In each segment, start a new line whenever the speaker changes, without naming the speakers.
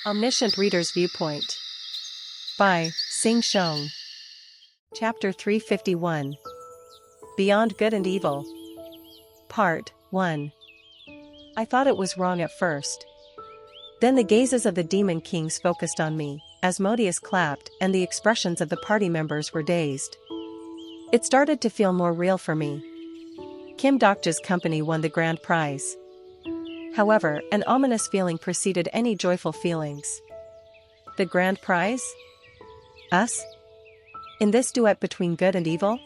Omniscient Reader's Viewpoint by Sing Shong. Chapter 351 Beyond Good and Evil. Part 1. I thought it was wrong at first. Then the gazes of the demon kings focused on me, Asmodeus clapped, and the expressions of the party members were dazed. It started to feel more real for me. Kim Dokja's company won the grand prize. However, an ominous feeling preceded any joyful feelings. The grand prize? Us? In this duet between good and evil?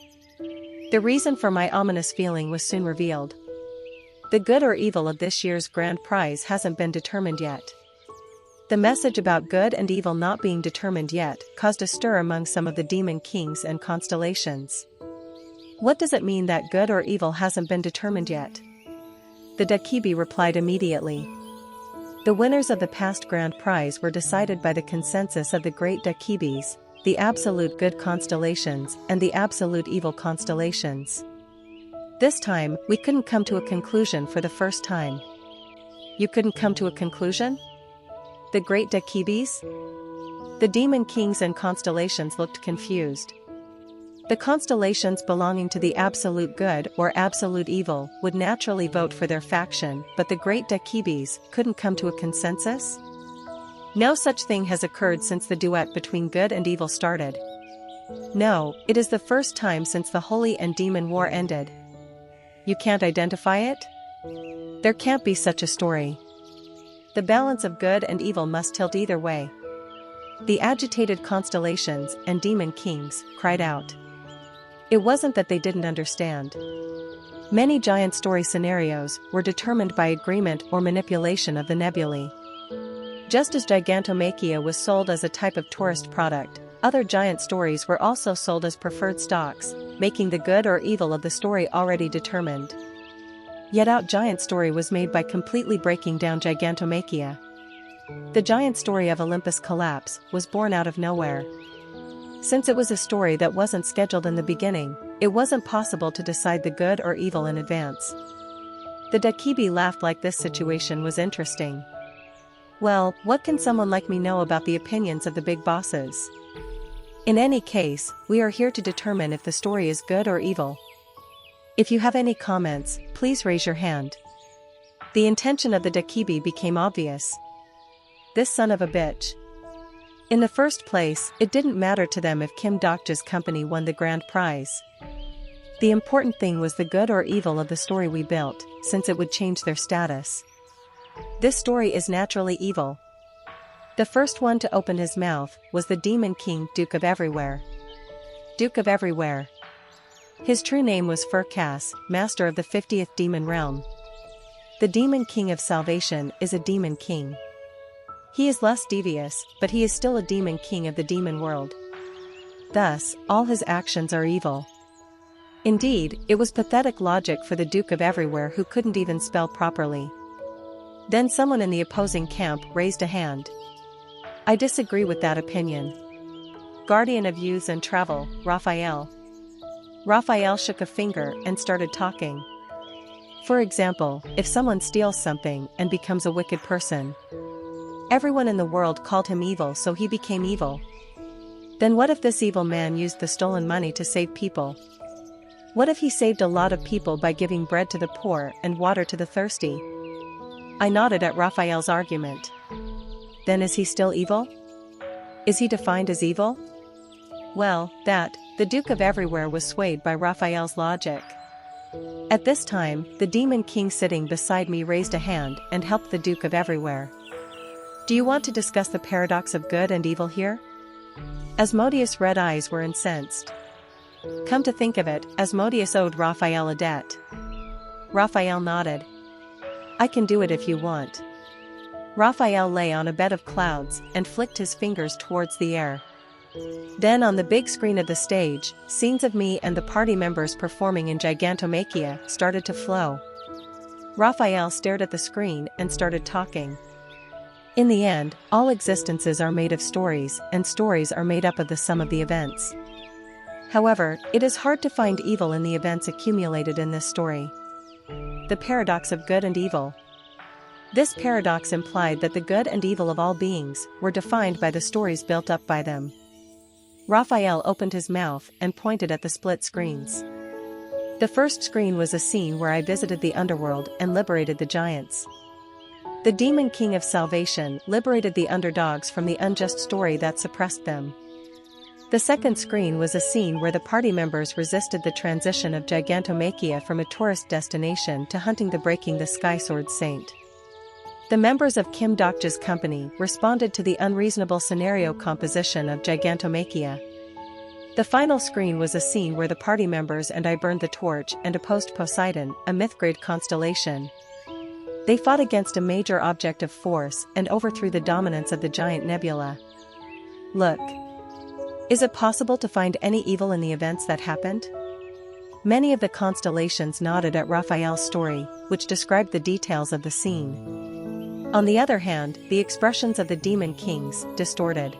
The reason for my ominous feeling was soon revealed. The good or evil of this year's grand prize hasn't been determined yet. The message about good and evil not being determined yet caused a stir among some of the demon kings and constellations. What does it mean that good or evil hasn't been determined yet? The Dakibi replied immediately. The winners of the past grand prize were decided by the consensus of the great Dakibis, the absolute good constellations and the absolute evil constellations. This time, we couldn't come to a conclusion for the first time. You couldn't come to a conclusion? The great Dakibis? The demon kings and constellations looked confused. The constellations belonging to the absolute good or absolute evil would naturally vote for their faction, but the great Dakibis couldn't come to a consensus? No such thing has occurred since the duet between good and evil started. No, it is the first time since the holy and demon war ended. You can't identify it? There can't be such a story. The balance of good and evil must tilt either way. The agitated constellations and demon kings cried out. It wasn't that they didn't understand. Many giant story scenarios were determined by agreement or manipulation of the nebulae. Just as Gigantomachia was sold as a type of tourist product, other giant stories were also sold as preferred stocks, making the good or evil of the story already determined. Yet Out Giant Story was made by completely breaking down Gigantomachia. The giant story of Olympus' collapse was born out of nowhere. Since it was a story that wasn't scheduled in the beginning, it wasn't possible to decide the good or evil in advance. The Dakibi laughed like this situation was interesting. Well, what can someone like me know about the opinions of the big bosses? In any case, we are here to determine if the story is good or evil. If you have any comments, please raise your hand. The intention of the Dakibi became obvious. This son of a bitch. In the first place, it didn't matter to them if Kim Dokja's company won the grand prize. The important thing was the good or evil of the story we built, since it would change their status. This story is naturally evil. The first one to open his mouth was the demon king Duke of Everywhere. Duke of Everywhere. His true name was Furkas, master of the 50th demon realm. The demon king of salvation is a demon king. He is less devious, but he is still a demon king of the demon world. Thus, all his actions are evil. Indeed, it was pathetic logic for the Duke of Everywhere who couldn't even spell properly. Then someone in the opposing camp raised a hand. I disagree with that opinion. Guardian of Youths and Travel, Raphael. Raphael shook a finger and started talking. For example, if someone steals something and becomes a wicked person, everyone in the world called him evil, so he became evil. Then what if this evil man used the stolen money to save people? What if he saved a lot of people by giving bread to the poor and water to the thirsty? I nodded at Raphael's argument. Then is he still evil? Is he defined as evil? Well, the Duke of Everywhere was swayed by Raphael's logic. At this time, the demon king sitting beside me raised a hand and helped the Duke of Everywhere. Do you want to discuss the paradox of good and evil here? Asmodeus' red eyes were incensed. Come to think of it, Asmodeus owed Raphael a debt. Raphael nodded. I can do it if you want. Raphael lay on a bed of clouds and flicked his fingers towards the air. Then on the big screen of the stage, scenes of me and the party members performing in Gigantomachia started to flow. Raphael stared at the screen and started talking. In the end, all existences are made of stories, and stories are made up of the sum of the events. However, it is hard to find evil in the events accumulated in this story. The paradox of good and evil. This paradox implied that the good and evil of all beings were defined by the stories built up by them. Raphael opened his mouth and pointed at the split screens. The first screen was a scene where I visited the underworld and liberated the giants. The demon king of salvation liberated the underdogs from the unjust story that suppressed them. The second screen was a scene where the party members resisted the transition of gigantomachia from a tourist destination to hunting the breaking the sky sword saint. The members of Kim Dokja's company responded to the unreasonable scenario composition of gigantomachia. The final screen was a scene where the party members and I burned the torch and opposed Poseidon, a myth-grade constellation. They fought against a major object of force and overthrew the dominance of the giant nebula. Look. Is it possible to find any evil in the events that happened? Many of the constellations nodded at Raphael's story, which described the details of the scene. On the other hand, the expressions of the demon kings distorted.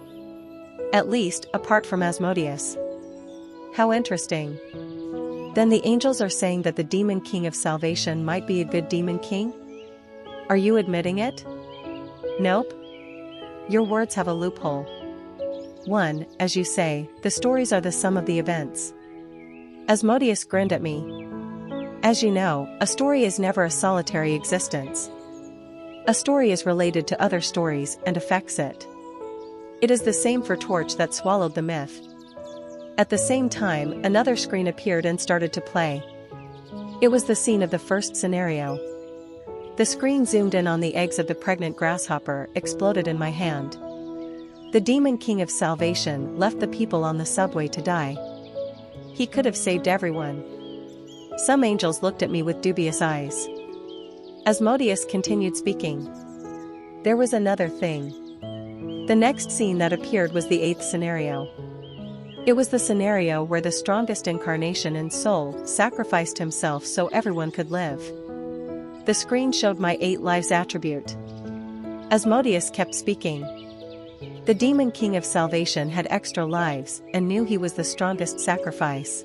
At least, apart from Asmodeus. How interesting. Then the angels are saying that the demon king of salvation might be a good demon king? Are you admitting it? Nope. Your words have a loophole. 1. As you say, the stories are the sum of the events. Asmodeus grinned at me. As you know, a story is never a solitary existence. A story is related to other stories and affects it. It is the same for Torch that swallowed the myth. At the same time, another screen appeared and started to play. It was the scene of the first scenario. The screen zoomed in on the eggs of the pregnant grasshopper, exploded in my hand. The demon king of salvation left the people on the subway to die. He could have saved everyone. Some angels looked at me with dubious eyes. Asmodeus continued speaking. There was another thing. The next scene that appeared was the 8th scenario. It was the scenario where the strongest incarnation and soul sacrificed himself so everyone could live. The screen showed my 8 lives attribute. Asmodeus kept speaking. The demon king of salvation had extra lives and knew he was the strongest sacrifice.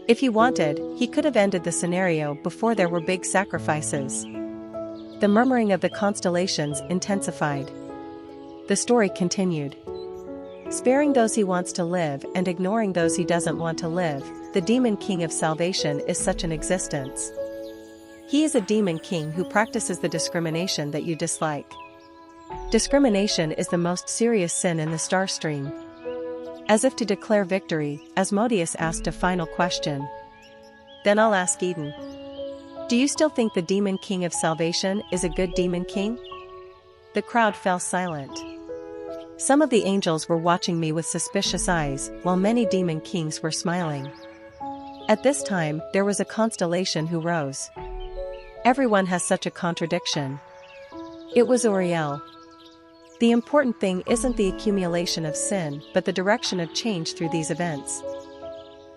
If he wanted, he could have ended the scenario before there were big sacrifices. The murmuring of the constellations intensified. The story continued. Sparing those he wants to live and ignoring those he doesn't want to live, the demon king of salvation is such an existence. He is a demon king who practices the discrimination that you dislike. Discrimination is the most serious sin in the star stream. As if to declare victory, Asmodeus asked a final question. Then I'll ask Eden. Do you still think the demon king of salvation is a good demon king? The crowd fell silent. Some of the angels were watching me with suspicious eyes, while many demon kings were smiling. At this time, there was a constellation who rose. Everyone has such a contradiction. It was Uriel. The important thing isn't the accumulation of sin, but the direction of change through these events.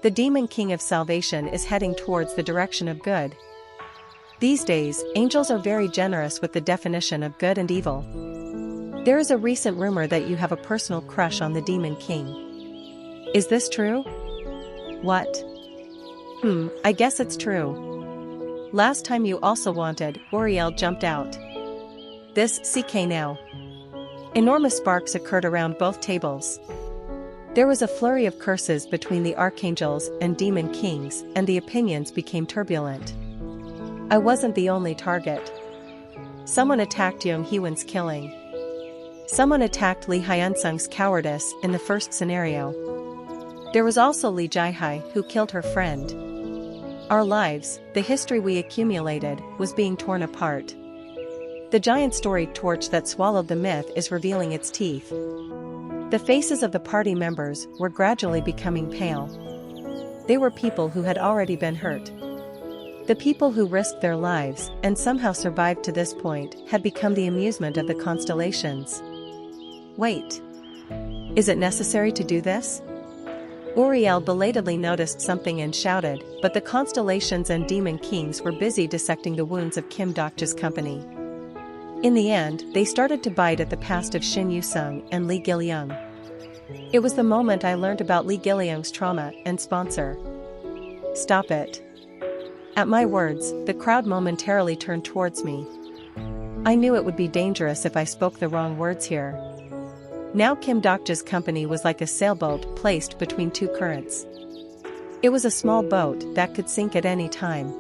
The demon king of salvation is heading towards the direction of good. These days, angels are very generous with the definition of good and evil. There is a recent rumor that you have a personal crush on the demon king. Is this true? What? I guess it's true. Last time you also wanted, Uriel jumped out. This CK now. Enormous sparks occurred around both tables. There was a flurry of curses between the archangels and demon kings, and the opinions became turbulent. I wasn't the only target. Someone attacked Young Hee-won's killing. Someone attacked Lee Hyun-sung's cowardice in the first scenario. There was also Lee Jae-hai, who killed her friend. Our lives, the history we accumulated, was being torn apart. The giant story torch that swallowed the myth is revealing its teeth. The faces of the party members were gradually becoming pale. They were people who had already been hurt. The people who risked their lives and somehow survived to this point had become the amusement of the constellations. Wait. Is it necessary to do this? Uriel belatedly noticed something and shouted, but the constellations and demon kings were busy dissecting the wounds of Kim Dokja's company. In the end, they started to bite at the past of Shin Yu-sung and Lee Gil-young. It was the moment I learned about Lee Gil-young's trauma and sponsor. Stop it. At my words, the crowd momentarily turned towards me. I knew it would be dangerous if I spoke the wrong words here. Now Kim Dokja's company was like a sailboat placed between two currents. It was a small boat that could sink at any time.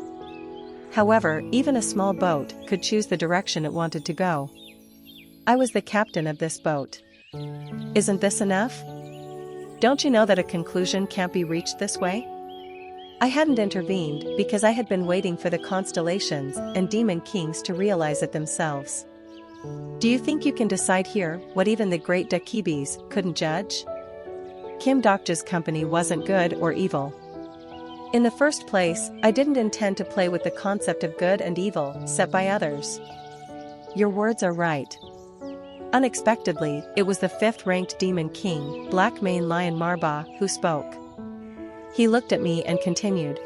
However, even a small boat could choose the direction it wanted to go. I was the captain of this boat. Isn't this enough? Don't you know that a conclusion can't be reached this way? I hadn't intervened because I had been waiting for the constellations and demon kings to realize it themselves. Do you think you can decide here what even the great Dakibis couldn't judge? Kim Dokja's company wasn't good or evil. In the first place, I didn't intend to play with the concept of good and evil set by others. Your words are right. Unexpectedly, it was the fifth-ranked demon king, Black Mane Lion Marba, who spoke. He looked at me and continued.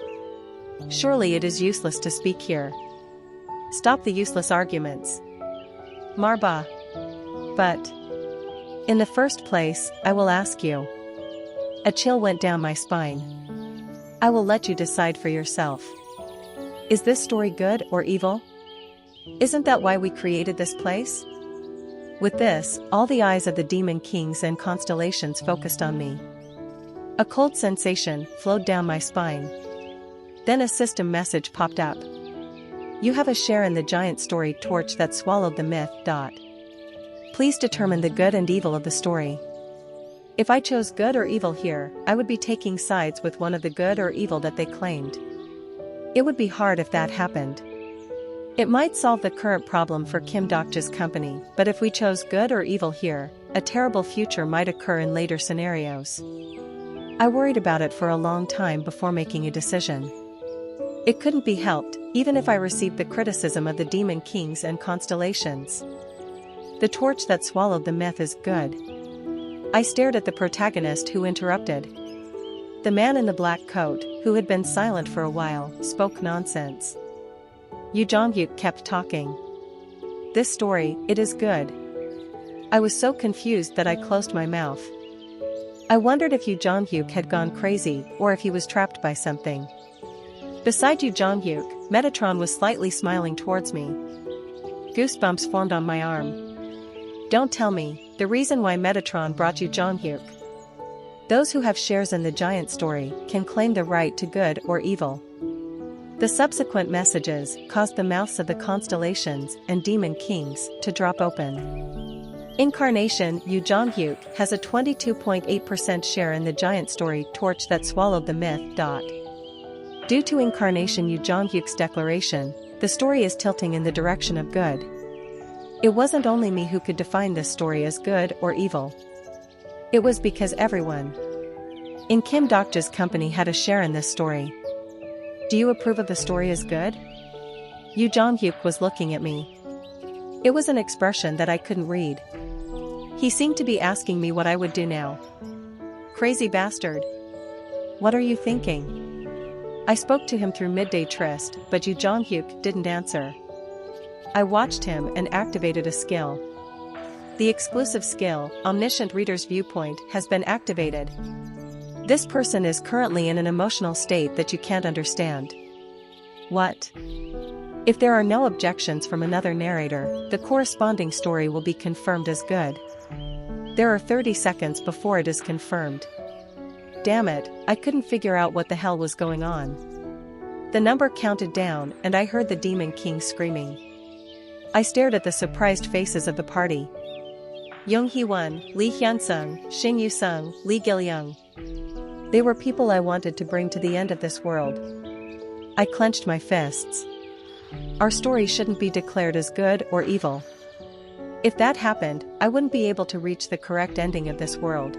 Surely it is useless to speak here. Stop the useless arguments. Marba. But. In the first place, I will ask you. A chill went down my spine. I will let you decide for yourself. Is this story good or evil? Isn't that why we created this place? With this, all the eyes of the demon kings and constellations focused on me. A cold sensation flowed down my spine. Then a system message popped up. You have a share in the giant story torch that swallowed the myth. Please determine the good and evil of the story. If I chose good or evil here, I would be taking sides with one of the good or evil that they claimed. It would be hard if that happened. It might solve the current problem for Kim Dokja's company, but if we chose good or evil here, a terrible future might occur in later scenarios. I worried about it for a long time before making a decision. It couldn't be helped, even if I received the criticism of the demon kings and constellations. The torch that swallowed the myth is good. I stared at the protagonist who interrupted. The man in the black coat, who had been silent for a while, spoke nonsense. Yu Jongyuk kept talking. This story, it is good. I was so confused that I closed my mouth. I wondered if Yu Jongyuk had gone crazy or if he was trapped by something. Beside Yu Jongyuk, Metatron was slightly smiling towards me. Goosebumps formed on my arm. Don't tell me, the reason why Metatron brought Yu Jongyuk. Those who have shares in the giant story can claim the right to good or evil. The subsequent messages caused the mouths of the constellations and demon kings to drop open. Incarnation Yu Jongyuk has a 22.8% share in the giant story torch that swallowed the myth. Due to Incarnation Yu Jongyuk's declaration, the story is tilting in the direction of good. It wasn't only me who could define this story as good or evil. It was because everyone in Kim Dokja's company had a share in this story. Do you approve of the story as good? Yu Jongyuk was looking at me. It was an expression that I couldn't read. He seemed to be asking me what I would do now. Crazy bastard. What are you thinking? I spoke to him through Midday Tryst, but Yu Jongyuk didn't answer. I watched him and activated a skill. The exclusive skill, Omniscient Reader's Viewpoint, has been activated. This person is currently in an emotional state that you can't understand. What? If there are no objections from another narrator, the corresponding story will be confirmed as good. There are 30 seconds before it is confirmed. Damn it, I couldn't figure out what the hell was going on. The number counted down and I heard the demon king screaming. I stared at the surprised faces of the party. Yong Hee-won, Lee Hyun-sung, Xing Yu-sung, Lee Gil-young. They were people I wanted to bring to the end of this world. I clenched my fists. Our story shouldn't be declared as good or evil. If that happened, I wouldn't be able to reach the correct ending of this world.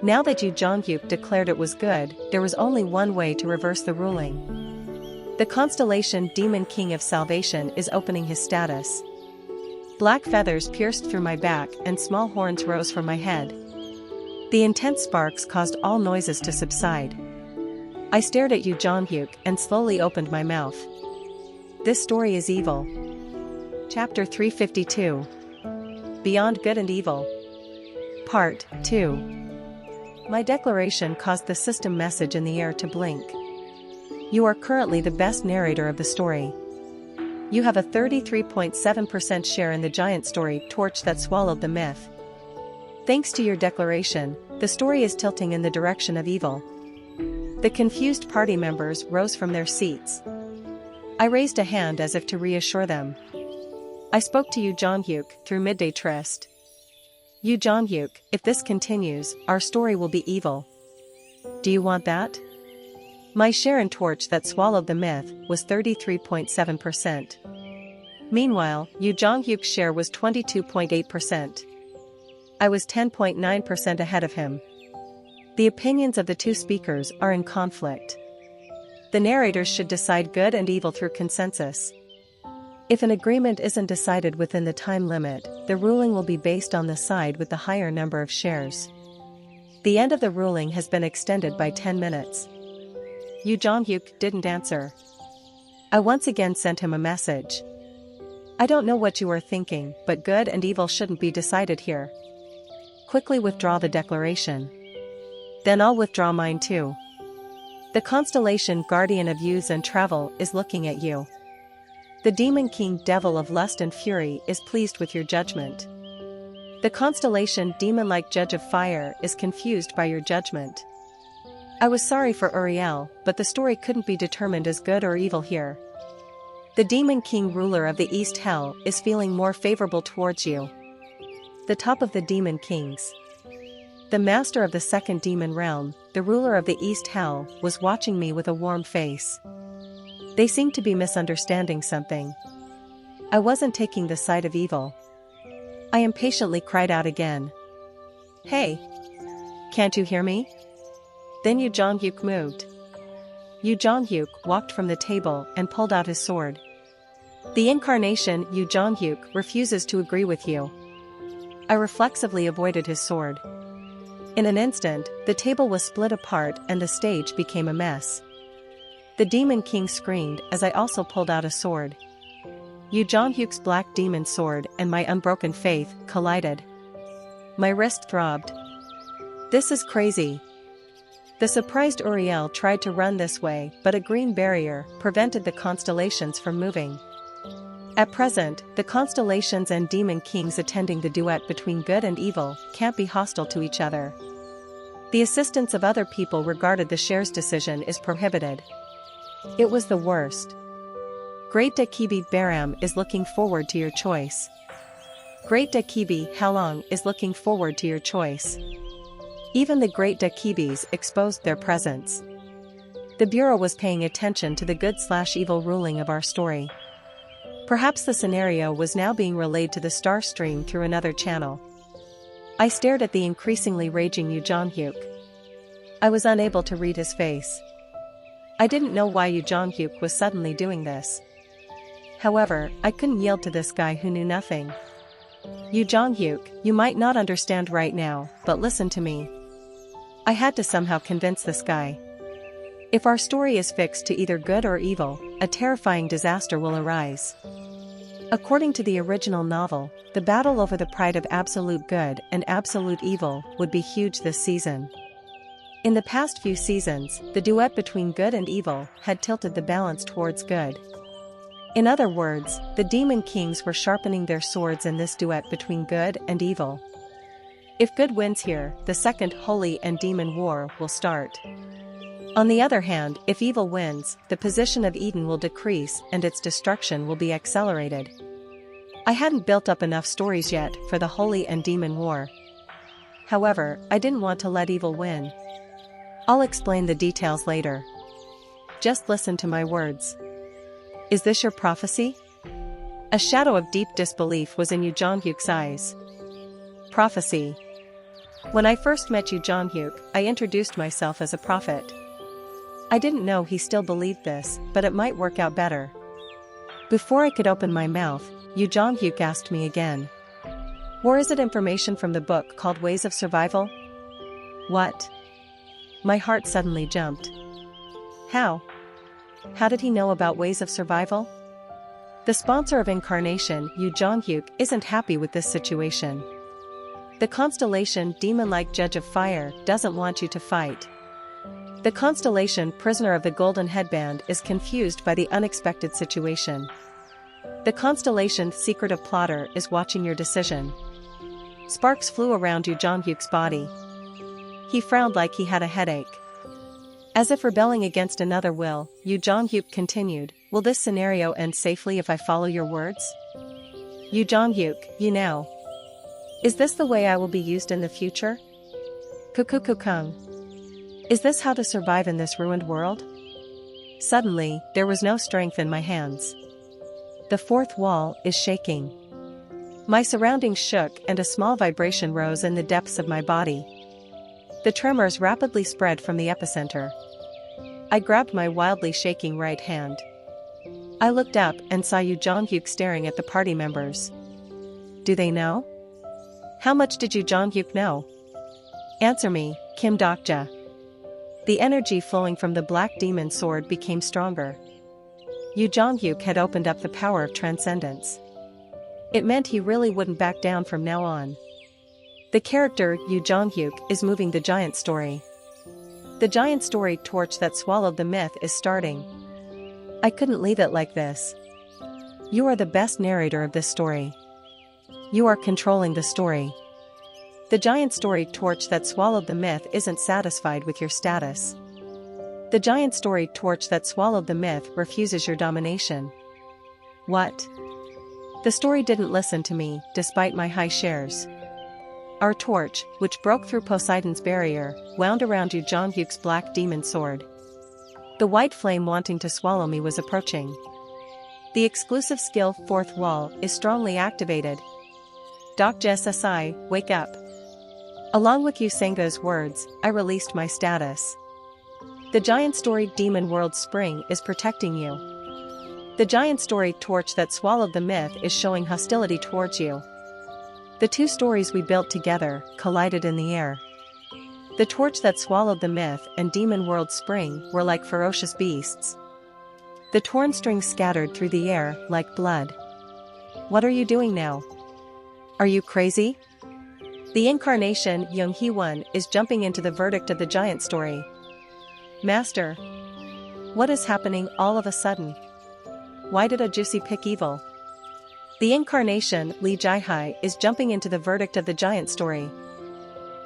Now that Yu Jongyuk declared it was good, there was only one way to reverse the ruling. The constellation Demon King of Salvation is opening his status. Black feathers pierced through my back and small horns rose from my head. The intense sparks caused all noises to subside. I stared at Yu Jongyuk and slowly opened my mouth. This story is evil. Chapter 352. Beyond Good and Evil. Part 2. My declaration caused the system message in the air to blink. You are currently the best narrator of the story. You have a 33.7% share in the giant story torch that swallowed the myth. Thanks to your declaration, the story is tilting in the direction of evil. The confused party members rose from their seats. I raised a hand as if to reassure them. I spoke to Yu Jong-hyuk through Midday Tryst. Yu Jong-hyuk, if this continues, our story will be evil. Do you want that? My share in torch that swallowed the myth was 33.7%. Meanwhile, Yu Jong-hyuk's share was 22.8%. I was 10.9% ahead of him. The opinions of the two speakers are in conflict. The narrators should decide good and evil through consensus. If an agreement isn't decided within the time limit, the ruling will be based on the side with the higher number of shares. The end of the ruling has been extended by 10 minutes. Yu Jong-hyuk didn't answer. I once again sent him a message. I don't know what you are thinking, but good and evil shouldn't be decided here. Quickly withdraw the declaration. Then I'll withdraw mine too. The constellation Guardian of Youths and Travel is looking at you. The Demon King Devil of Lust and Fury is pleased with your judgment. The constellation Demon-like Judge of Fire is confused by your judgment. I was sorry for Uriel, but the story couldn't be determined as good or evil here. The Demon King Ruler of the East Hell is feeling more favorable towards you. The top of the Demon Kings. The master of the second demon realm, the ruler of the East Hell, was watching me with a warm face. They seemed to be misunderstanding something. I wasn't taking the side of evil. I impatiently cried out again. Hey! Can't you hear me? Then Yu Jong-hyuk moved. Yu Jong-hyuk walked from the table and pulled out his sword. The incarnation Yu Jong-hyuk refuses to agree with you. I reflexively avoided his sword. In an instant, the table was split apart and the stage became a mess. The Demon King screamed as I also pulled out a sword. Yu Jong-hyuk's black demon sword and my unbroken faith collided. My wrist throbbed. This is crazy. The surprised Uriel tried to run this way, but a green barrier prevented the constellations from moving. At present, the constellations and demon kings attending the duet between good and evil can't be hostile to each other. The assistance of other people regarded the share's decision is prohibited. It was the worst. Great Dakibi Baram is looking forward to your choice. Great Dakibi Halong is looking forward to your choice. Even the great Dakibis exposed their presence. The Bureau was paying attention to the good/evil ruling of our story. Perhaps the scenario was now being relayed to the star stream through another channel. I stared at the increasingly raging Yu Jong-hyuk. I was unable to read his face. I didn't know why Yu Jong-hyuk was suddenly doing this. However, I couldn't yield to this guy who knew nothing. Yu Jong-hyuk, you might not understand right now, but listen to me. I had to somehow convince this guy. If our story is fixed to either good or evil, a terrifying disaster will arise. According to the original novel, the battle over the pride of absolute good and absolute evil would be huge this season. In the past few seasons, the duet between good and evil had tilted the balance towards good. In other words, the demon kings were sharpening their swords in this duet between good and evil. If good wins here, the second holy and demon war will start. On the other hand, if evil wins, the position of Eden will decrease and its destruction will be accelerated. I hadn't built up enough stories yet for the holy and demon war. However, I didn't want to let evil win. I'll explain the details later. Just listen to my words. Is this your prophecy? A shadow of deep disbelief was in Yu Jong-hyuk's eyes. Prophecy. When I first met Yu Jong-hyuk, I introduced myself as a prophet. I didn't know he still believed this, but it might work out better. Before I could open my mouth, Yu Jong-hyuk asked me again. Or is it information from the book called Ways of Survival? What? My heart suddenly jumped. How? How did he know about Ways of Survival? The sponsor of Incarnation, Yu Jong-hyuk, isn't happy with this situation. The constellation Demon-like Judge of Fire doesn't want you to fight. The constellation Prisoner of the Golden Headband is confused by the unexpected situation. The constellation secretive plotter is watching your decision. Sparks flew around Yu Jonghyuk's body. He frowned like he had a headache. As if rebelling against another will, Yu Jonghyuk continued, "Will this scenario end safely if I follow your words? Yu Jonghyuk, you know. Is this the way I will be used in the future? Kukukukung. Is this how to survive in this ruined world?" Suddenly, there was no strength in my hands. The fourth wall is shaking. My surroundings shook and a small vibration rose in the depths of my body. The tremors rapidly spread from the epicenter. I grabbed my wildly shaking right hand. I looked up and saw Yu Jonghyuk staring at the party members. Do they know? How much did Yu Jonghyuk know? Answer me, Kim Dokja. The energy flowing from the black demon sword became stronger. Yu Jonghyuk had opened up the power of transcendence. It meant he really wouldn't back down from now on. The character Yu Jonghyuk is moving the giant story. The giant story torch that swallowed the myth is starting. I couldn't leave it like this. You are the best narrator of this story. You are controlling the story. The giant story torch that swallowed the myth isn't satisfied with your status. The giant story torch that swallowed the myth refuses your domination. What? The story didn't listen to me, despite my high shares. Our torch, which broke through Poseidon's barrier, wound around Yu Jonghyuk's black demon sword. The white flame wanting to swallow me was approaching. The exclusive skill fourth wall is strongly activated. Dokja Sasai, wake up. Along with Yu Senga's words, I released my status. The giant story demon world spring is protecting you. The giant story torch that swallowed the myth is showing hostility towards you. The two stories we built together collided in the air. The torch that swallowed the myth and demon world spring were like ferocious beasts. The torn strings scattered through the air like blood. What are you doing now? Are you crazy? The incarnation Young Hee-won is jumping into the verdict of the giant story. Master. What is happening all of a sudden? Why did a juicy pick evil? The incarnation Lee Jai-hai is jumping into the verdict of the giant story.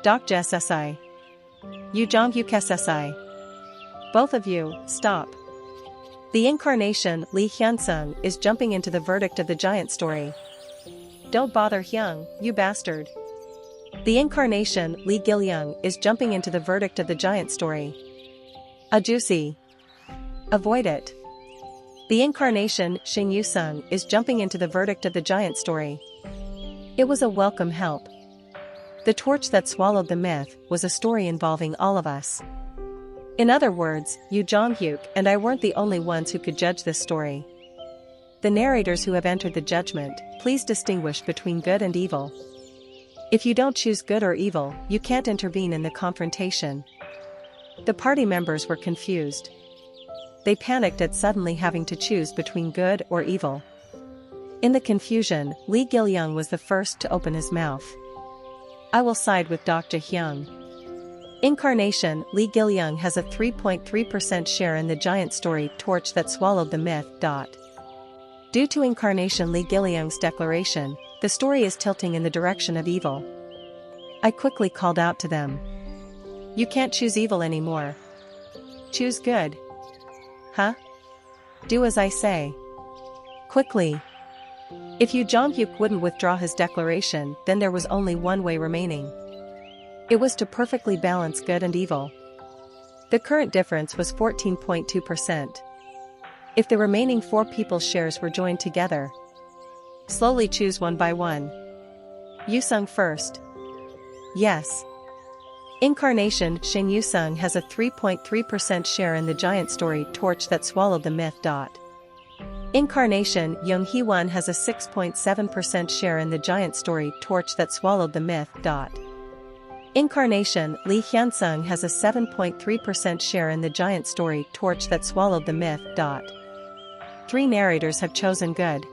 Dokja SSI. Yu Jonghyuk SSI. Both of you, stop. The incarnation Lee Hyun-sung is jumping into the verdict of the giant story. Don't bother Hyung, you bastard. The incarnation Lee Gil-young is jumping into the verdict of the giant story. A juicy. Avoid it. The incarnation Shin Yu-sung is jumping into the verdict of the giant story. It was a welcome help. The torch that swallowed the myth was a story involving all of us. In other words, Yu Jonghyuk and I weren't the only ones who could judge this story. The narrators who have entered the judgment, please distinguish between good and evil. If you don't choose good or evil, you can't intervene in the confrontation. The party members were confused. They panicked at suddenly having to choose between good or evil. In the confusion, Lee Gil-young was the first to open his mouth. I will side with Dr. Hyung. Incarnation Lee Gil-young has a 3.3% share in the giant story torch that swallowed the myth. Due to Incarnation Lee Gil-young's declaration, the story is tilting in the direction of evil. I quickly called out to them. You can't choose evil anymore. Choose good. Huh? Do as I say. Quickly. If Yu Jonghyuk wouldn't withdraw his declaration, then there was only one way remaining. It was to perfectly balance good and evil. The current difference was 14.2%. If the remaining 4 people's shares were joined together. Slowly choose one by one. Yu-sung first. Yes. Incarnation Shin Yu-sung has a 3.3% share in the giant story torch that swallowed the myth. Incarnation Young Hee-won has a 6.7% share in the giant story torch that swallowed the myth. Incarnation Lee Hyun-sung has a 7.3% share in the giant story torch that swallowed the myth. 3 narrators have chosen good.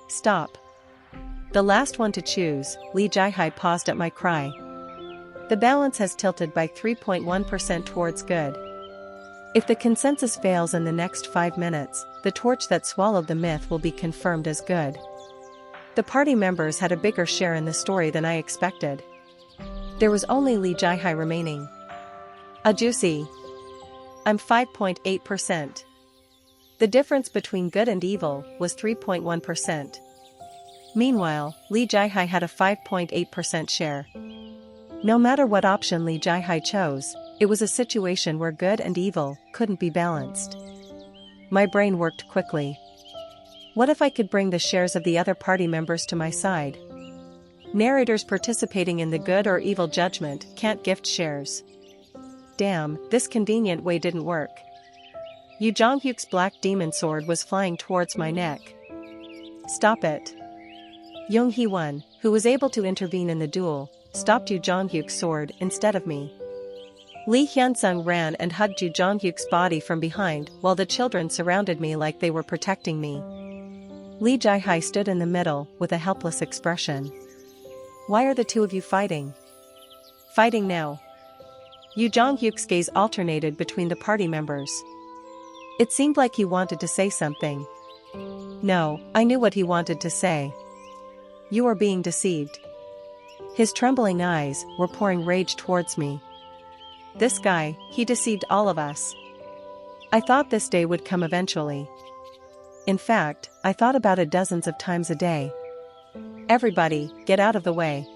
Stop. The last one to choose, Lee Jai-hai paused at my cry. The balance has tilted by 3.1% towards good. If the consensus fails in the next 5 minutes, the torch that swallowed the myth will be confirmed as good. The party members had a bigger share in the story than I expected. There was only Lee Jai-hai remaining. A juicy. I'm 5.8%. The difference between good and evil was 3.1%. Meanwhile, Lee Jai-hai had a 5.8% share. No matter what option Lee Jai-hai chose, it was a situation where good and evil couldn't be balanced. My brain worked quickly. What if I could bring the shares of the other party members to my side? Narrators participating in the good or evil judgment can't gift shares. Damn, this convenient way didn't work. Yu Jong-hyuk's black demon sword was flying towards my neck. Stop it. Young Hee-won, who was able to intervene in the duel, stopped Yu Jong-hyuk's sword instead of me. Lee Hyun-sung ran and hugged Yu Jong-hyuk's body from behind while the children surrounded me like they were protecting me. Lee Jai-hai stood in the middle with a helpless expression. Why are the two of you fighting? Fighting now. Yu Jong-hyuk's gaze alternated between the party members. It seemed like he wanted to say something. No, I knew what he wanted to say. You are being deceived. His trembling eyes were pouring rage towards me. This guy, he deceived all of us. I thought this day would come eventually. In fact, I thought about it dozens of times a day. Everybody, get out of the way.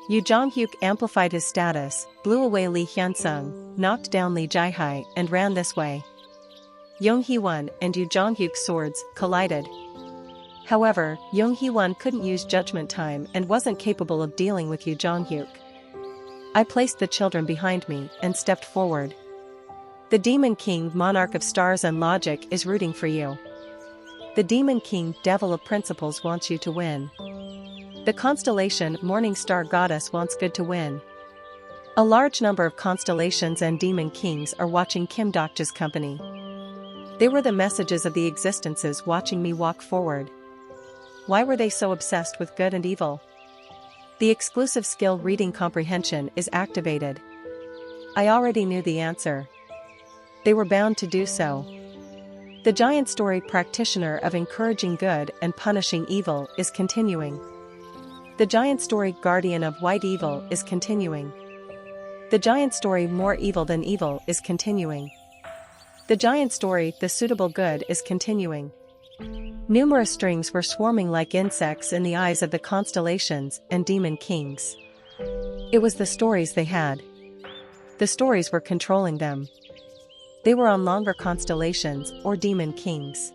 Yu Jong-hyuk amplified his status, blew away Lee Hyun-sung, knocked down Lee Jai-hai, and ran this way. Young Hee-won and Yu Jong-hyuk's swords collided. However, Young Hee-won couldn't use judgment time and wasn't capable of dealing with Yu Jong-hyuk. I placed the children behind me and stepped forward. The Demon King, monarch of stars and logic, is rooting for you. The Demon King, devil of principles, wants you to win. The constellation Morning Star Goddess wants good to win. A large number of constellations and Demon Kings are watching Kim Dokja's company. They were the messages of the existences watching me walk forward. Why were they so obsessed with good and evil? The exclusive skill reading comprehension is activated. I already knew the answer. They were bound to do so. The giant story practitioner of encouraging good and punishing evil is continuing. The giant story guardian of white evil is continuing. The giant story more evil than evil is continuing. The giant story the suitable good is continuing. Numerous strings were swarming like insects in the eyes of the constellations and demon kings. It was the stories they had. The stories were controlling them. They were on longer constellations or demon kings.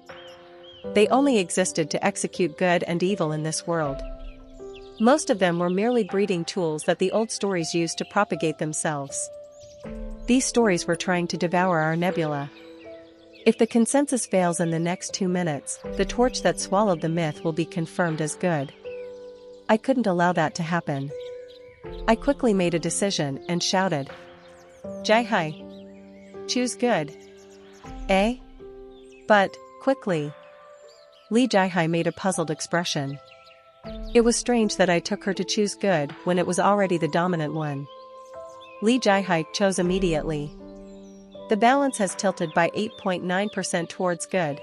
They only existed to execute good and evil in this world. Most of them were merely breeding tools that the old stories used to propagate themselves. These stories were trying to devour our nebula. If the consensus fails in the next 2 minutes, the torch that swallowed the myth will be confirmed as good. I couldn't allow that to happen. I quickly made a decision and shouted, Jai-hai. Choose good. Eh? But, quickly. Lee Jai-hai made a puzzled expression. It was strange that I took her to choose good when it was already the dominant one. Lee Jai-hai chose immediately. The balance has tilted by 8.9% towards good.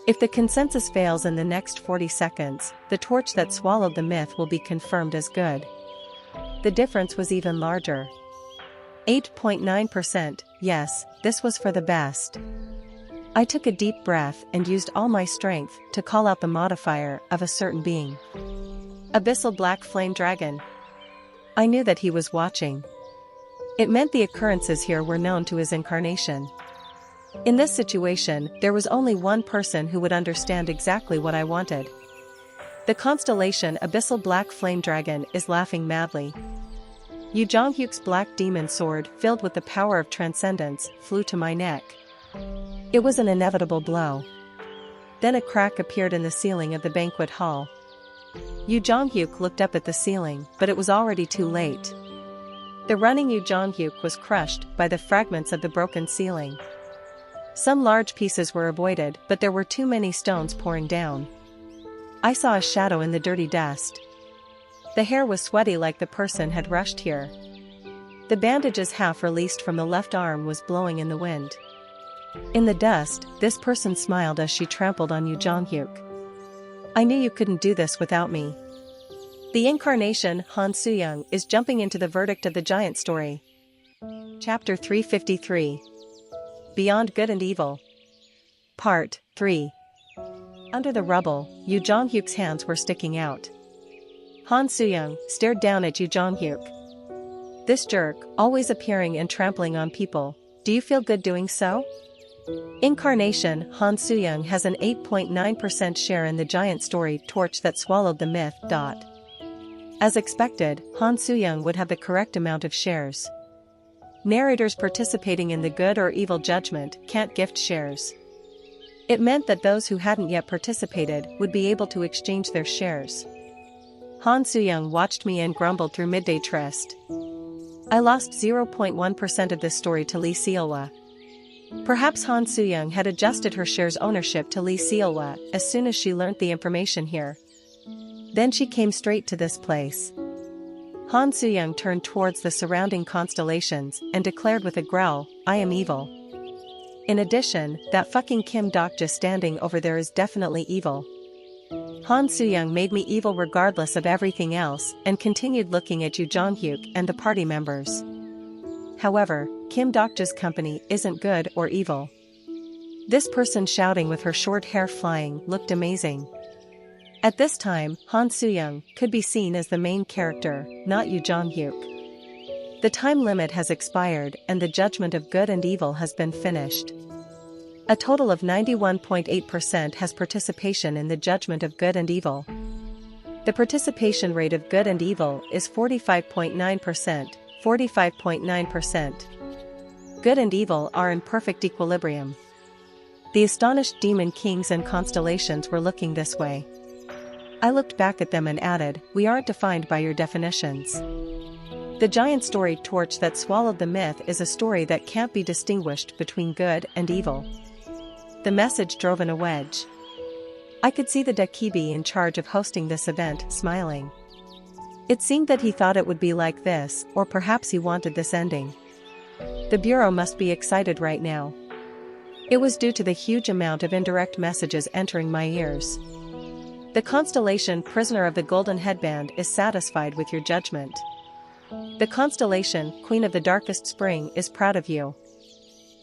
If the consensus fails in the next 40 seconds, the torch that swallowed the myth will be confirmed as good. The difference was even larger. 8.9%, yes, this was for the best. I took a deep breath and used all my strength to call out the modifier of a certain being. Abyssal Black Flame Dragon. I knew that he was watching. It meant the occurrences here were known to his incarnation. In this situation, there was only one person who would understand exactly what I wanted. The constellation Abyssal Black Flame Dragon is laughing madly. Yu Jong-hyuk's black demon sword, filled with the power of transcendence, flew to my neck. It was an inevitable blow. Then a crack appeared in the ceiling of the banquet hall. Yu Jong-hyuk looked up at the ceiling, but it was already too late. The running Yu Jong-hyuk was crushed by the fragments of the broken ceiling. Some large pieces were avoided, but there were too many stones pouring down. I saw a shadow in the dirty dust. The hair was sweaty like the person had rushed here. The bandages half released from the left arm was blowing in the wind. In the dust, this person smiled as she trampled on Yu Jonghyuk. I knew you couldn't do this without me. The incarnation, Han Soo-young, is jumping into the verdict of the giant story. Chapter 353. Beyond Good and Evil. Part 3. Under the rubble, Yu Jonghyuk's hands were sticking out. Han Soo-young stared down at Yu Jonghyuk. This jerk, always appearing and trampling on people, do you feel good doing so? Incarnation, Han Soo-young has an 8.9% share in the giant story torch that swallowed the myth. As expected, Han Soo-young would have the correct amount of shares. Narrators participating in the good or evil judgment can't gift shares. It meant that those who hadn't yet participated would be able to exchange their shares. Han Soo-young watched me and grumbled through midday tryst. I lost 0.1% of this story to Lee Seolwa. Perhaps Han Soo-young had adjusted her shares ownership to Lee Seolwa as soon as she learnt the information here. Then she came straight to this place. Han Soo-young turned towards the surrounding constellations and declared with a growl, I am evil. In addition, that fucking Kim Dokja standing over there is definitely evil. Han Soo-young made me evil regardless of everything else and continued looking at Yu Jonghyuk and the party members. However, Kim Dokja's company isn't good or evil. This person shouting with her short hair flying looked amazing. At this time, Han Soo-young could be seen as the main character, not Yu Jonghyuk. The time limit has expired and the judgment of good and evil has been finished. A total of 91.8% has participation in the judgment of good and evil. The participation rate of good and evil is 45.9%, 45.9%. Good and evil are in perfect equilibrium. The astonished demon kings and constellations were looking this way. I looked back at them and added, we aren't defined by your definitions. The giant story torch that swallowed the myth is a story that can't be distinguished between good and evil. The message drove in a wedge. I could see the Dakibi in charge of hosting this event smiling. It seemed that he thought it would be like this, or perhaps he wanted this ending. The Bureau must be excited right now. It was due to the huge amount of indirect messages entering my ears. The constellation Prisoner of the Golden Headband is satisfied with your judgment. The constellation Queen of the Darkest Spring is proud of you.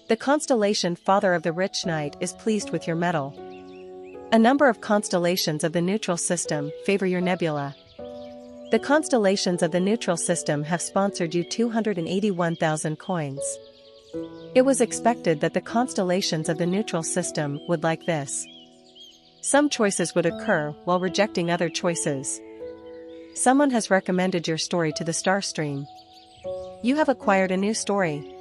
The constellation Father of the Rich Knight is pleased with your medal. A number of constellations of the neutral system favor your nebula. The constellations of the neutral system have sponsored you 281,000 coins. It was expected that the constellations of the neutral system would like this. Some choices would occur while rejecting other choices. Someone has recommended your story to the star stream. You have acquired a new story.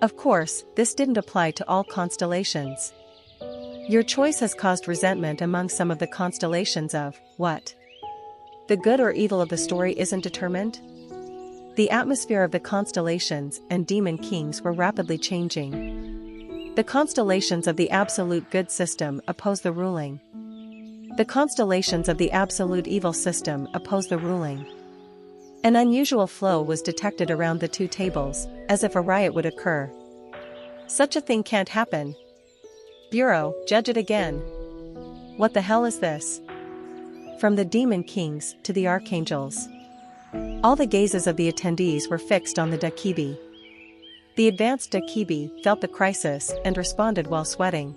Of course, this didn't apply to all constellations. Your choice has caused resentment among some of the constellations of, what? The good or evil of the story isn't determined? The atmosphere of the constellations and demon kings were rapidly changing. The constellations of the absolute good system oppose the ruling. The constellations of the absolute evil system oppose the ruling. An unusual flow was detected around the two tables, as if a riot would occur. Such a thing can't happen. Bureau, judge it again. What the hell is this? From the demon kings to the archangels. All the gazes of the attendees were fixed on the Dakibi. The advanced Dakibi felt the crisis and responded while sweating.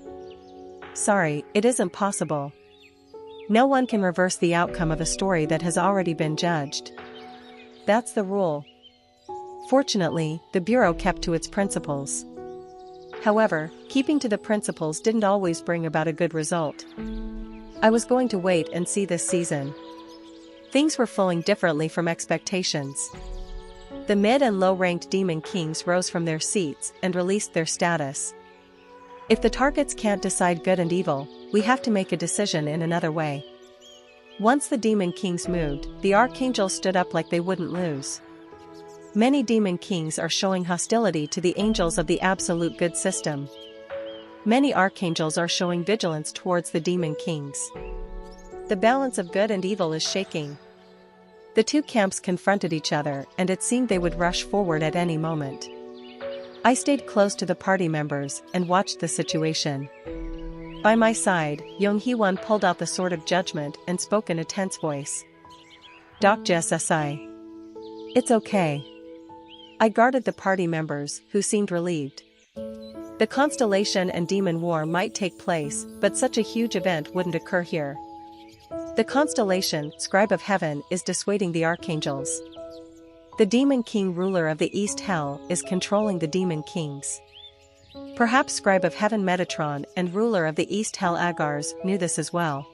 Sorry, it isn't possible. No one can reverse the outcome of a story that has already been judged. That's the rule. Fortunately, the Bureau kept to its principles. However, keeping to the principles didn't always bring about a good result. I was going to wait and see this season. Things were flowing differently from expectations. The mid and low-ranked demon kings rose from their seats and released their status. If the targets can't decide good and evil, we have to make a decision in another way. Once the demon kings moved, the archangels stood up like they wouldn't lose. Many demon kings are showing hostility to the angels of the absolute good system. Many archangels are showing vigilance towards the demon kings. The balance of good and evil is shaking. The two camps confronted each other, and it seemed they would rush forward at any moment. I stayed close to the party members and watched the situation. By my side, Yong-Hee-won pulled out the sword of judgment and spoke in a tense voice. "Dokjessi. It's okay." I guarded the party members, who seemed relieved. The constellation and demon war might take place, but such a huge event wouldn't occur here. The constellation, Scribe of Heaven, is dissuading the archangels. The demon king, ruler of the East Hell, is controlling the demon kings. Perhaps Scribe of Heaven Metatron and ruler of the East Hell Agars knew this as well.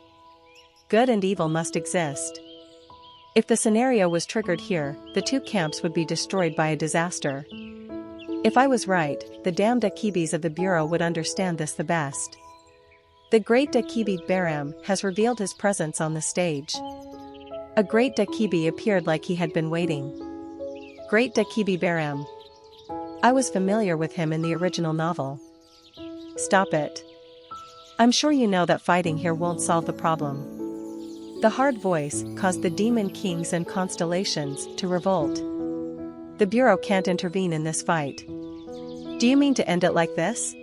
Good and evil must exist. If the scenario was triggered here, the two camps would be destroyed by a disaster. If I was right, the damned Akibis of the Bureau would understand this the best. The great Dakibi Baram has revealed his presence on the stage. A great Dakibi appeared like he had been waiting. Great Dakibi Baram. I was familiar with him in the original novel. Stop it. I'm sure you know that fighting here won't solve the problem. The hard voice caused the demon kings and constellations to revolt. The Bureau can't intervene in this fight. Do you mean to end it like this?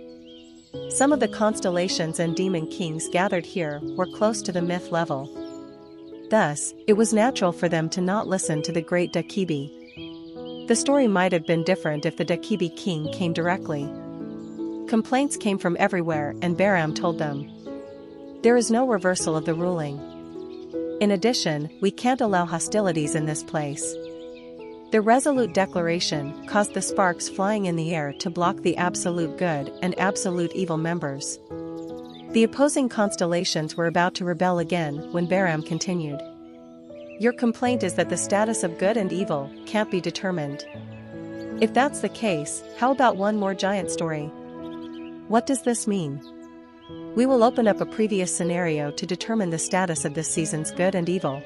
Some of the constellations and demon kings gathered here were close to the myth level. Thus, it was natural for them to not listen to the great Dakibi. The story might have been different if the Dakibi king came directly. Complaints came from everywhere, and Baram told them. There is no reversal of the ruling. In addition, we can't allow hostilities in this place. The resolute declaration caused the sparks flying in the air to block the absolute good and absolute evil members. The opposing constellations were about to rebel again when Baram continued. Your complaint is that the status of good and evil can't be determined. If that's the case, how about one more giant story? What does this mean? We will open up a previous scenario to determine the status of this season's good and evil.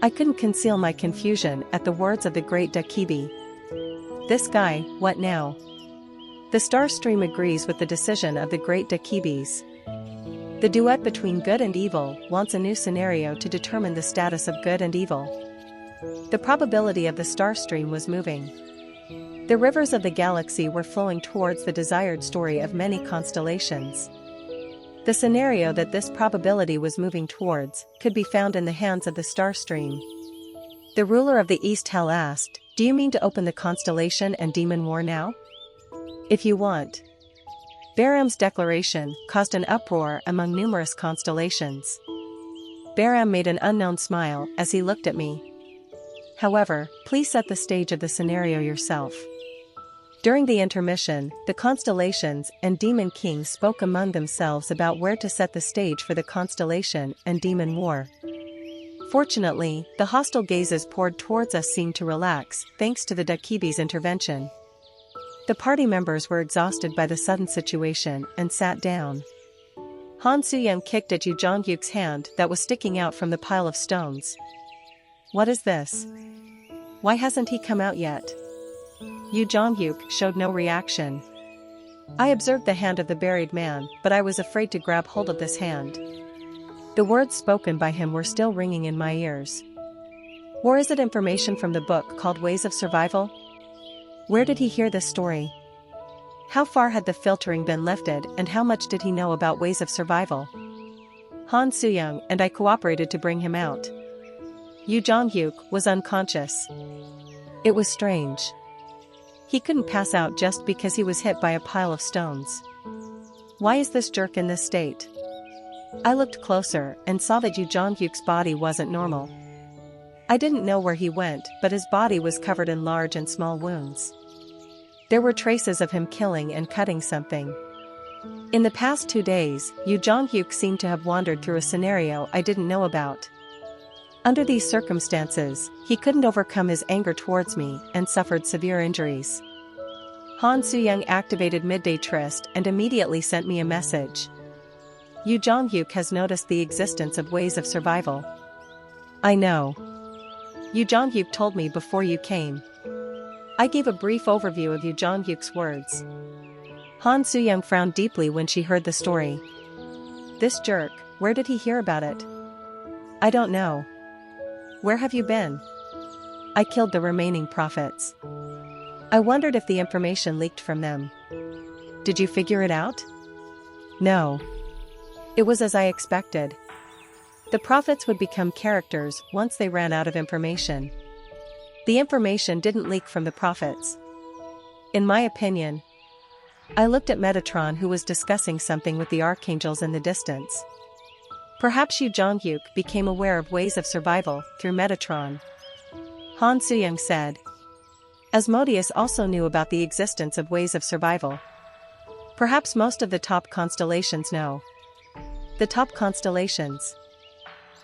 I couldn't conceal my confusion at the words of the great Dakibi. This guy, what now? The star stream agrees with the decision of the great Dakibis. The duet between good and evil wants a new scenario to determine the status of good and evil. The probability of the star stream was moving. The rivers of the galaxy were flowing towards the desired story of many constellations. The scenario that this probability was moving towards could be found in the hands of the star stream. The ruler of the East Hell asked, "Do you mean to open the constellation and demon war now?" If you want. Baram's declaration caused an uproar among numerous constellations. Baram made an unknown smile as he looked at me. However, please set the stage of the scenario yourself. During the intermission, the constellations and demon kings spoke among themselves about where to set the stage for the constellation and demon war. Fortunately, the hostile gazes poured towards us seemed to relax, thanks to the Dakibi's intervention. The party members were exhausted by the sudden situation and sat down. Han Soo-young kicked at Yu Jong-yuk's hand that was sticking out from the pile of stones. What is this? Why hasn't he come out yet? Yu Jong-yuk showed no reaction. I observed the hand of the buried man, but I was afraid to grab hold of this hand. The words spoken by him were still ringing in my ears. Or is it information from the book called Ways of Survival? Where did he hear this story? How far had the filtering been lifted, and how much did he know about Ways of Survival? Han Soo-young and I cooperated to bring him out. Yu Jong-yuk was unconscious. It was strange. He couldn't pass out just because he was hit by a pile of stones. Why is this jerk in this state? I looked closer and saw that Yu Jong-yuk's body wasn't normal. I didn't know where he went, but his body was covered in large and small wounds. There were traces of him killing and cutting something. In the past 2 days, Yu Jong-yuk seemed to have wandered through a scenario I didn't know about. Under these circumstances, he couldn't overcome his anger towards me and suffered severe injuries. Han Soo-young activated Midday Tryst and immediately sent me a message. Yu Jong-yuk has noticed the existence of Ways of Survival. I know. Yu Jong-yuk told me before you came. I gave a brief overview of Yu Jong-yuk's words. Han Soo-young frowned deeply when she heard the story. This jerk, where did he hear about it? I don't know. Where have you been? I killed the remaining prophets. I wondered if the information leaked from them. Did you figure it out? No. It was as I expected. The prophets would become characters once they ran out of information. The information didn't leak from the prophets. In my opinion. I looked at Metatron, who was discussing something with the archangels in the distance. Perhaps Yu Jongyuk became aware of ways of survival through Metatron. Han Suyang said. Asmodeus also knew about the existence of ways of survival. Perhaps most of the top constellations know. The top constellations.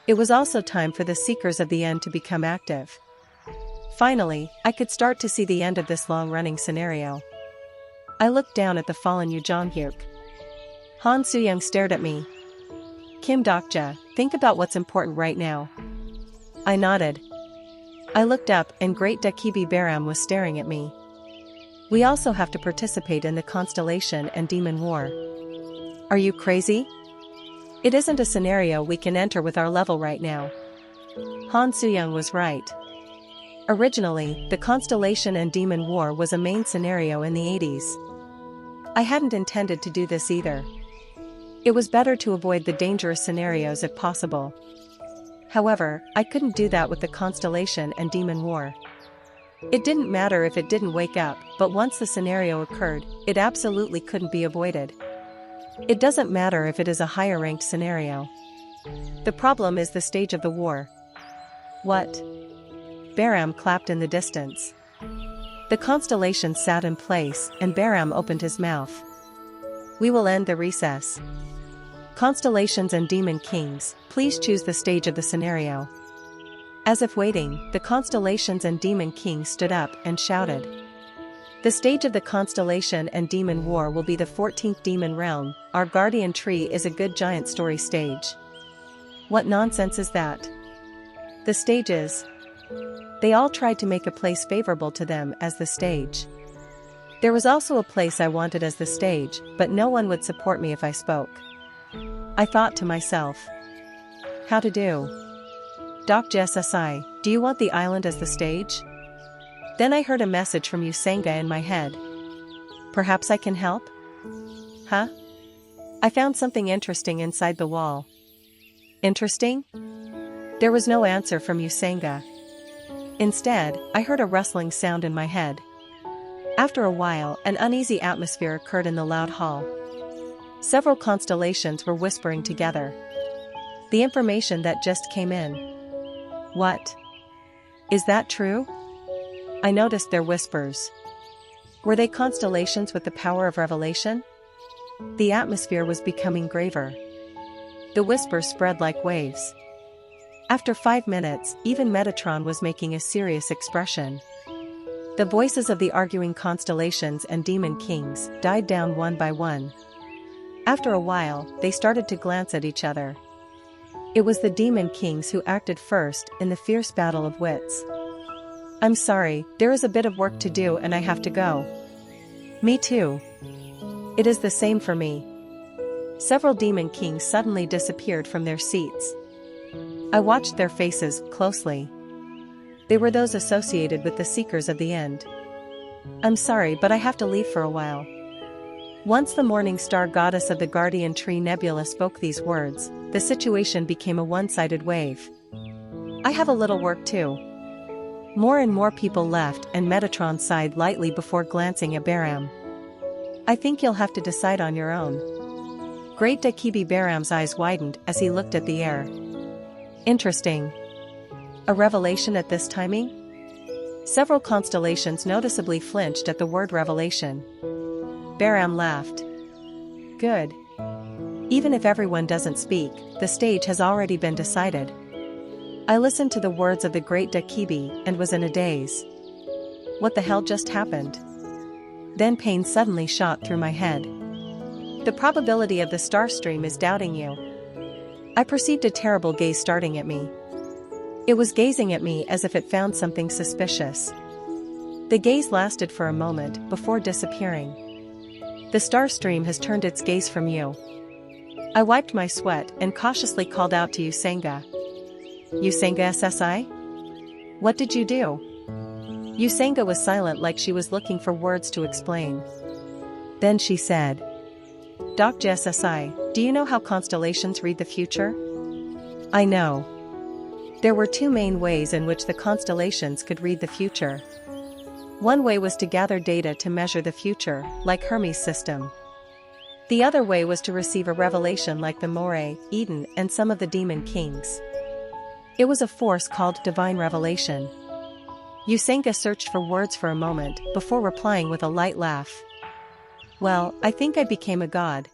It was also time for the Seekers of the End to become active. Finally, I could start to see the end of this long-running scenario. I looked down at the fallen Yu Jongyuk. Han Suyang stared at me. Kim Dokja, think about what's important right now. I nodded. I looked up and Great Dakibi Baram was staring at me. We also have to participate in the Constellation and Demon War. Are you crazy? It isn't a scenario we can enter with our level right now. Han Suyang was right. Originally, the Constellation and Demon War was a main scenario in the 80s. I hadn't intended to do this either. It was better to avoid the dangerous scenarios if possible. However, I couldn't do that with the Constellation and Demon War. It didn't matter if it didn't wake up, but once the scenario occurred, it absolutely couldn't be avoided. It doesn't matter if it is a higher-ranked scenario. The problem is the stage of the war. What? Baram clapped in the distance. The constellation sat in place, and Baram opened his mouth. We will end the recess. Constellations and Demon Kings, please choose the stage of the scenario. As if waiting, the Constellations and Demon Kings stood up and shouted. The stage of the Constellation and Demon War will be the 14th Demon Realm. Our Guardian Tree is a good giant story stage. What nonsense is that? The stage is. They all tried to make a place favorable to them as the stage. There was also a place I wanted as the stage, but no one would support me if I spoke. I thought to myself. How to do? Dokja SSI, do you want the island as the stage? Then I heard a message from Usanga in my head. Perhaps I can help? Huh? I found something interesting inside the wall. Interesting? There was no answer from Usanga. Instead, I heard a rustling sound in my head. After a while, an uneasy atmosphere occurred in the loud hall. Several constellations were whispering together. The information that just came in. What? Is that true? I noticed their whispers. Were they constellations with the power of revelation? The atmosphere was becoming graver. The whispers spread like waves. After 5 minutes, even Metatron was making a serious expression. The voices of the arguing constellations and demon kings died down one by one. After a while, they started to glance at each other. It was the demon kings who acted first in the fierce battle of wits. I'm sorry, there is a bit of work to do and I have to go. Me too. It is the same for me. Several demon kings suddenly disappeared from their seats. I watched their faces closely. They were those associated with the Seekers of the End. I'm sorry, but I have to leave for a while. Once the morning star goddess of the Guardian Tree Nebula spoke these words, the situation became a one-sided wave. I have a little work too. More and more people left and Metatron sighed lightly before glancing at Baram. I think you'll have to decide on your own. Great Dakibi Baram's eyes widened as he looked at the air. Interesting. A revelation at this timing? Several constellations noticeably flinched at the word revelation. Baram laughed. Good. Even if everyone doesn't speak, the stage has already been decided. I listened to the words of the great Dakibi and was in a daze. What the hell just happened? Then pain suddenly shot through my head. The probability of the star stream is doubting you. I perceived a terrible gaze starting at me. It was gazing at me as if it found something suspicious. The gaze lasted for a moment before disappearing. The star stream has turned its gaze from you. I wiped my sweat and cautiously called out to Usanga. Usanga SSI? What did you do? Yusenga was silent like she was looking for words to explain. Then she said, Doc Jessasai, do you know how constellations read the future? I know. There were two main ways in which the constellations could read the future. One way was to gather data to measure the future, like Hermes' system. The other way was to receive a revelation like the Moray, Eden, and some of the demon kings. It was a force called divine revelation. Yusenga searched for words for a moment before replying with a light laugh. Well, I think I became a god,